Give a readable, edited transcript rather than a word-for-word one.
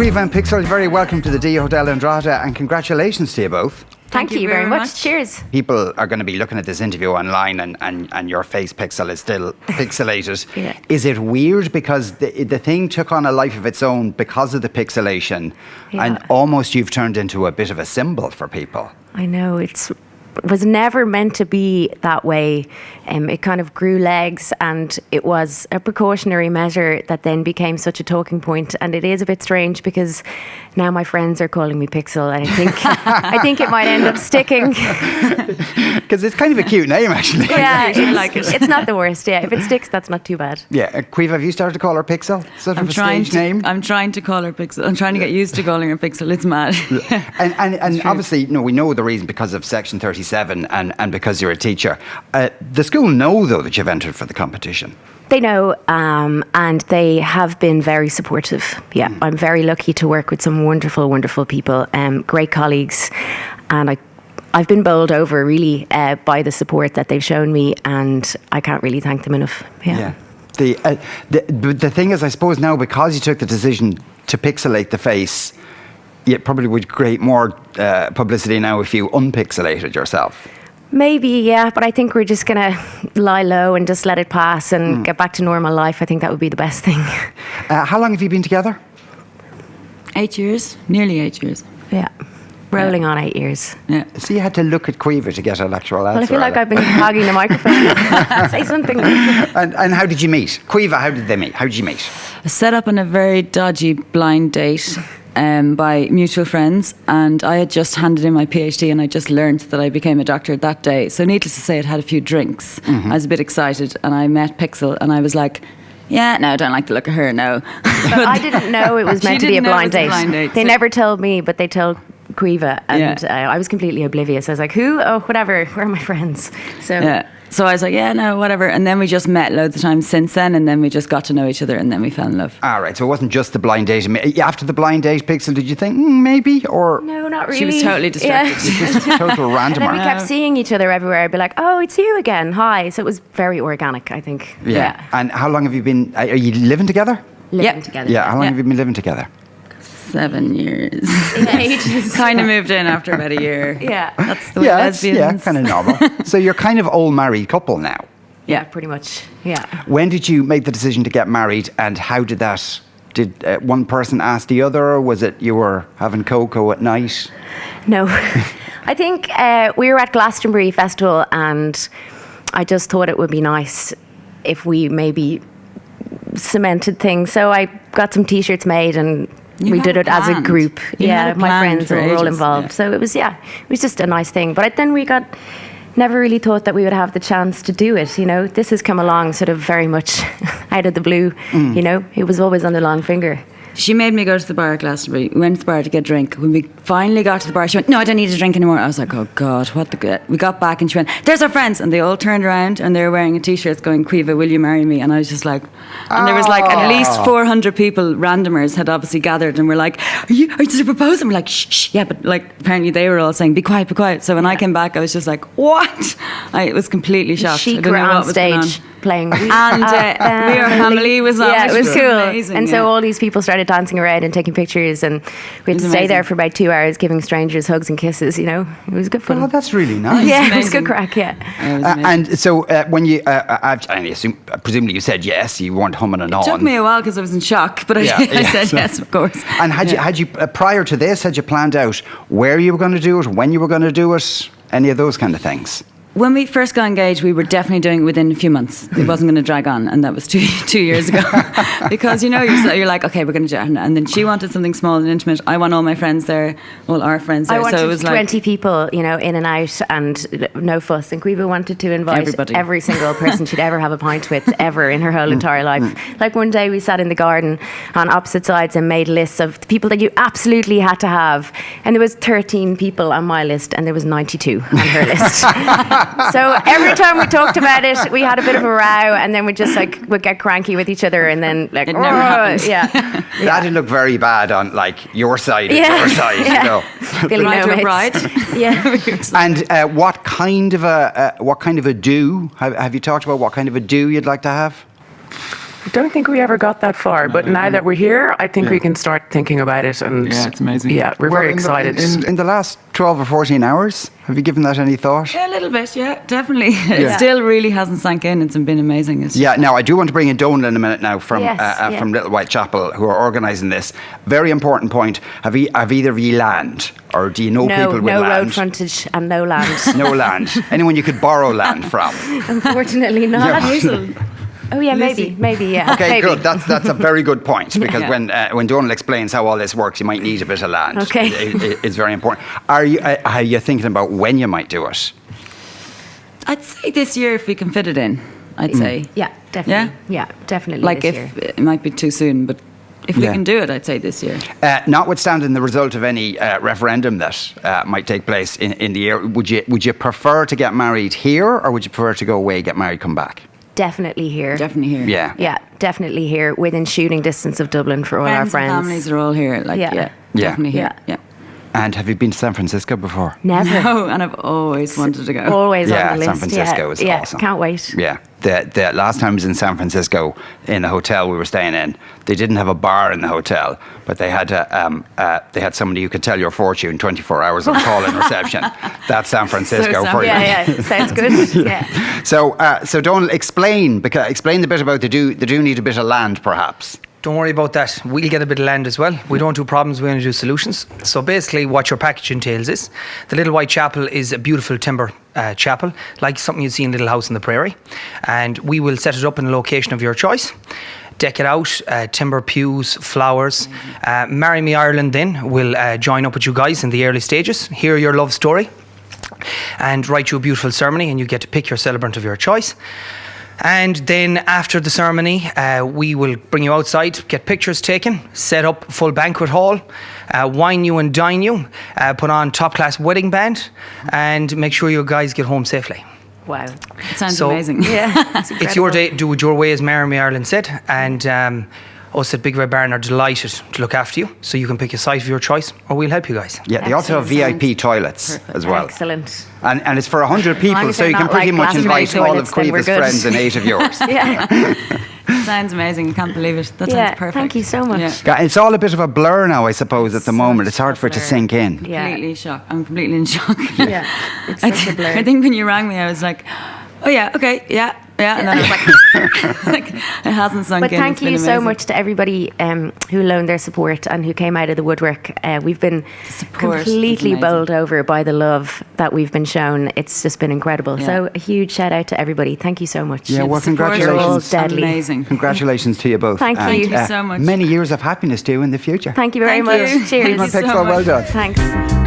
Moncrieff and Pixel, very welcome to the D Hotel in Drogheda, and congratulations to you both. Thank you very much. Cheers. People are going to be looking at this interview online and your face pixel is still pixelated. Yeah. Is it weird because the thing took on a life of its own because of the pixelation, and almost you've turned into a bit of a symbol for people? I know, it was never meant to be that way. It kind of grew legs, and it was a precautionary measure that then became such a talking point. And it is a bit strange because now my friends are calling me Pixel, and I think it might end up sticking. Because it's kind of a cute name, actually. Yeah, it's not the worst. Yeah, if it sticks, that's not too bad. Yeah, Caoimhe, have you started to call her Pixel? Sort of a stage name? I'm trying to call her Pixel. I'm trying to get used to calling her Pixel. It's mad. And obviously, we know the reason because of Section 37 and because you're a teacher. The school know, though, that you've entered for the competition. They know, and they have been very supportive. Yeah, I'm very lucky to work with some wonderful, wonderful people, great colleagues, and I've been bowled over really by the support that they've shown me, and I can't really thank them enough. Yeah. The thing is, I suppose now, because you took the decision to pixelate the face, it probably would create more publicity now if you unpixelated yourself. Maybe, yeah, but I think we're just going to lie low and just let it pass and get back to normal life. I think that would be the best thing. How long have you been together? 8 years, nearly 8 years. Yeah, rolling on 8 years. Yeah. So you had to look at Caoimhe to get an actual answer. Well, I feel like I've been hogging the microphone. Say something. And how did you meet? Caoimhe, how did they meet? How did you meet? I set up on a very dodgy blind date. By mutual friends, and I had just handed in my PhD, and I just learned that I became a doctor that day. So needless to say, I'd had a few drinks. I was a bit excited, and I met Pixel, and I was like, yeah, no, I don't like the look of her, no. But I didn't know it was meant to be a blind date. They never told me, but they told Caoimhe, and I was completely oblivious. I was like, who? Oh, whatever, where are my friends? So I was like, yeah, no, whatever. And then we just met loads of times since then, and then we just got to know each other, and then we fell in love. All right, so it wasn't just the blind date. After the blind date, Pixel, did you think, maybe? Or no, not really. She was totally distracted. Yeah. It was a total randomer. And then we kept seeing each other everywhere. I'd be like, oh, it's you again. Hi. So it was very organic, I think. Yeah. And how long have you been, are you living together? Living together. Yeah, how long have you been living together? 7 years. Kind of moved in after about a year. Yeah. That's the way lesbians. Yeah, kind of normal. So you're kind of all married couple now. Yeah, pretty much. Yeah. When did you make the decision to get married, and how did that? Did one person ask the other, or was it you were having cocoa at night? No. I think we were at Glastonbury Festival, and I just thought it would be nice if we maybe cemented things. So I got some T-shirts made, and we did it as a group. My friends were all involved. Yeah. So it was just a nice thing. But then we never really thought that we would have the chance to do it. This has come along sort of very much out of the blue. It was always on the long finger. She made me go to the bar at Glastonbury. We went to the bar to get a drink. When we finally got to the bar, she went, no, I don't need a drink anymore. I was like, oh God, what the good. We got back and she went, there's our friends. And they all turned around and they were wearing a T-shirt going, Caoimhe, will you marry me? And I was just like, and there was like at least 400 people, randomers, had obviously gathered and were like, are you to propose? And we're like, shh. Yeah, but like apparently they were all saying, be quiet, be quiet. So when I came back, I was just like, what? I was completely shocked. Chic were on stage playing. And We Are Family was on. Yeah, it was cool. Amazing, and so all these people started dancing around and taking pictures, and we had to stay there for about 2 hours giving strangers hugs and kisses. It was good fun. Oh, that's really nice. Yeah, it was good crack. Yeah. And so when you, I assume, presumably you said yes. You weren't humming and hawing. It took me a while because I was in shock, but I said yes, of course. And had you prior to this, had you planned out where you were going to do it, when you were going to do it, any of those kind of things? When we first got engaged, we were definitely doing it within a few months. It wasn't going to drag on, and that was two years ago. Because, you're like, okay, we're going to do it. And then she wanted something small and intimate. I want all my friends there, all our friends there. I wanted so it was 20 people, in and out, and no fuss. And Caoimhe wanted to invite everybody. Every single person she'd ever have a pint with, ever in her whole entire life. Like one day we sat in the garden on opposite sides and made lists of the people that you absolutely had to have. And there was 13 people on my list, and there was 92 on her list. So every time we talked about it, we had a bit of a row, and then we'd get cranky with each other, and then it never happened. That'd look very bad on your side and your side. Billy right. Yeah. And what kind of a do have you talked about? What kind of a do you'd like to have? I don't think we ever got that far, but now that we're here, I think we can start thinking about it. And Yeah, it's amazing. Yeah, we're very in the- excited. in the last 12 or 14 hours, have you given that any thought? Yeah, a little bit, yeah, definitely. It still really hasn't sunk in. It's been amazing. It's Yeah, now I do want to bring in Donal in a minute now from Yes, yeah. from Little Whitechapel, who are organising this. Very important point. Have either of you land, or do you know people with no land? road frontage and no land. No land. Anyone you could borrow land from? Unfortunately not. Oh yeah, maybe yeah. Okay, maybe. good. That's a very good point, because Yeah. when Donal explains how all this works, you might need a bit of land. Okay. It's very important. Are you thinking about when you might do it? I'd say this year if we can fit it in. I'd say. Yeah, definitely. Yeah, definitely. Like this if year. it might be too soon, but if we Yeah. can do it, I'd say this year. Notwithstanding the result of any referendum that might take place in the year, would you prefer to get married here, or would you prefer to go away, get married, come back? Definitely here. Definitely here. Yeah. Yeah, definitely here, within shooting distance of Dublin for all our And friends. families are all here. Like, Yeah. yeah, Yeah. definitely here. Yeah. Yeah. And have you been to San Francisco before? Never. No, and I've always wanted to go. Always Yeah, on the list. San Francisco is yeah, awesome. Can't wait. Yeah. The last time I was in San Francisco, in the hotel we were staying in, they didn't have a bar in the hotel, but they had somebody who could tell your fortune 24 hours on call in reception. That's San Francisco So for you. Yeah, sounds good. Yeah. So Donal, explain the bit about they do need a bit of land, perhaps. Don't worry about that. We'll get a bit of land as well. We don't do problems, we only do solutions. So basically what your package entails is, the Little White Chapel is a beautiful timber chapel, like something you'd see in Little House on the Prairie. And we will set it up in a location of your choice. Deck it out, timber pews, flowers. Marry Me Ireland then will join up with you guys in the early stages, hear your love story, and write you a beautiful ceremony, and you get to pick your celebrant of your choice. And then after the ceremony, we will bring you outside, get pictures taken, set up full banquet hall, wine you and dine you, put on top class wedding band, and make sure you guys get home safely. Wow. It sounds So- amazing. Yeah. It's your day, do it your way, as Marry Me Ireland said, and us at Big Red Barn are delighted to look after you, so you can pick a site of your choice, or we'll help you guys. Yeah, they also have Excellent. VIP toilets as well. Excellent. And it's for 100 long people, as so they're you can not pretty like much Glastonbury invite all of toilets, then we're Creeva's good. friends and 8 of yours. Yeah. Sounds amazing. I can't believe it. That Yeah, sounds perfect. thank you so much. Yeah. Yeah, it's all a bit of a blur now, I suppose, at the moment. It's hard for it to blur. sink in. Yeah. Completely shocked. I'm completely in shock. Yeah. It's such a blur. I think when you rang me, I was like, oh yeah, okay, yeah. And then I was like, it hasn't sunk But in. thank It's been you so amazing. much to everybody who loaned their support and who came out of the woodwork. We've been support is completely amazing. bowled over by the love that we've been shown. It's just been incredible. Yeah. So a huge shout out to everybody. Thank you so much. Yeah, well, The support is congratulations. Deadly. Amazing. Congratulations to you both. Thank And, you. Thank you so much. Many years of happiness to you in the future. Thank you very Thank much. you. Cheers. Cream and Thank you so Pixel, well much. done. Thanks.